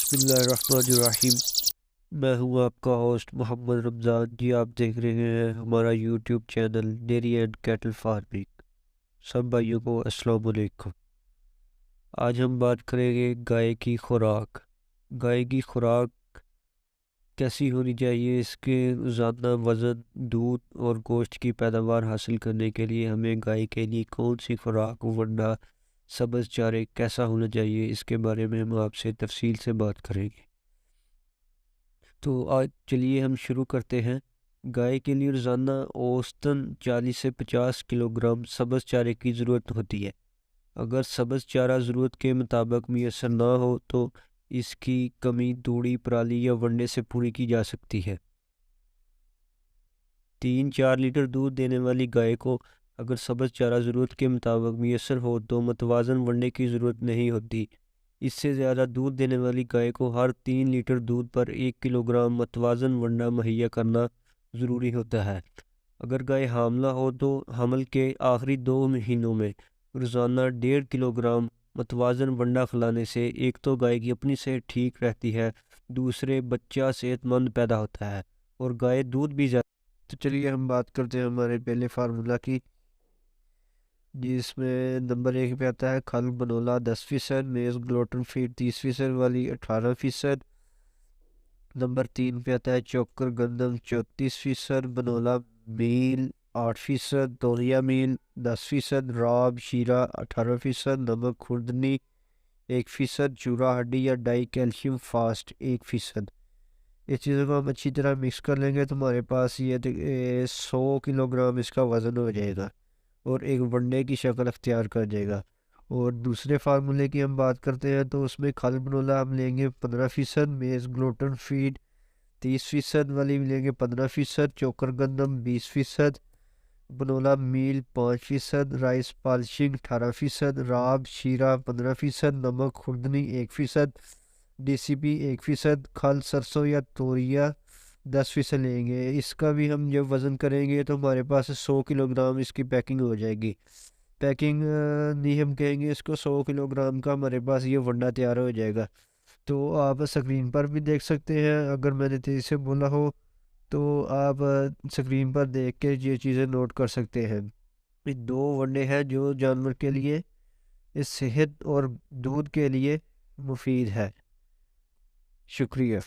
بسم اللہ الرحمن الرحیم۔ میں ہوں آپ کا ہوسٹ محمد رمضان جی۔ آپ دیکھ رہے ہیں ہمارا YouTube channel dairy and cattle farming. سب بھائیوں کو السلام علیکم۔ آج ہم بات کریں گے گائے کی خوراک۔ گائے کی خوراک کیسی ہونی چاہیے، اس کے روزانہ وزن، دودھ اور گوشت کی پیداوار حاصل کرنے کے لیے ہمیں گائے کے لیے کون سی خوراک، ورنہ سبز چارے کیسا ہونا چاہیے، اس کے بارے میں ہم آپ سے تفصیل سے بات کریں گے۔ تو آج چلیے ہم شروع کرتے ہیں۔ گائے کے لیے روزانہ اوسطاً 40 سے 50 کلو گرام سبز چارے کی ضرورت ہوتی ہے۔ اگر سبز چارہ ضرورت کے مطابق میسر نہ ہو تو اس کی کمی دوڑی، پرالی یا ونڈے سے پوری کی جا سکتی ہے۔ 3-4 لیٹر دودھ دینے والی گائے کو اگر سبز چارہ ضرورت کے مطابق میسر ہو تو متوازن ونڈے کی ضرورت نہیں ہوتی۔ اس سے زیادہ دودھ دینے والی گائے کو ہر 3 لیٹر دودھ پر 1 کلو گرام متوازن ونڈا مہیا کرنا ضروری ہوتا ہے۔ اگر گائے حاملہ ہو تو حمل کے آخری 2 مہینوں میں روزانہ 1.5 کلو گرام متوازن ونڈا کھلانے سے ایک تو گائے کی اپنی صحت ٹھیک رہتی ہے، دوسرے بچہ صحت مند پیدا ہوتا ہے اور گائے دودھ بھی زیادہ۔ تو چلیے ہم بات کرتے ہیں ہمارے پہلے فارمولہ کی، جس میں نمبر 1 پہ آتا ہے کھل بنولا 10%، میز گلوٹن فیڈ 30% والی 18%۔ نمبر 3 پہ آتا ہے چوکر گندم 34%، بنولا میل 8%، تولیا میل 10%، راب شیرہ 18%، نمک خوردنی 1%، چورا ہڈی یا ڈائی کیلشیم فاسٹ 1%۔ اس چیزوں کو ہم اچھی طرح مکس کر لیں گے تو ہمارے پاس یہ 100 کلو گرام اس کا وزن ہو جائے گا اور ایک ونڈے کی شکل اختیار کر جائے گا۔ اور دوسرے فارمولے کی ہم بات کرتے ہیں تو اس میں کھل بنولا ہم لیں گے 15%، میز گلوٹن فیڈ 30% والی لیں گے 15%، چوکر گندم 20%، بنولا میل 5%، رائس پالشنگ 18%، راب شیرہ 15%، نمک خوردنی 1%، ڈی سی پی 1%، کھل سرسوں یا توریا 10% لیں گے۔ اس کا بھی ہم جب وزن کریں گے تو ہمارے پاس 100 کلو گرام اس کی پیکنگ ہو جائے گی۔ پیکنگ نہیں ہم کہیں گے اس کو، 100 کلو گرام کا ہمارے پاس یہ ونڈا تیار ہو جائے گا۔ تو آپ سکرین پر بھی دیکھ سکتے ہیں، اگر میں نے تیزی سے بولا ہو تو آپ سکرین پر دیکھ کے یہ چیزیں نوٹ کر سکتے ہیں۔ یہ 2 ونڈے ہیں جو جانور کے لیے اس صحت اور دودھ کے لیے مفید ہے۔ شکریہ۔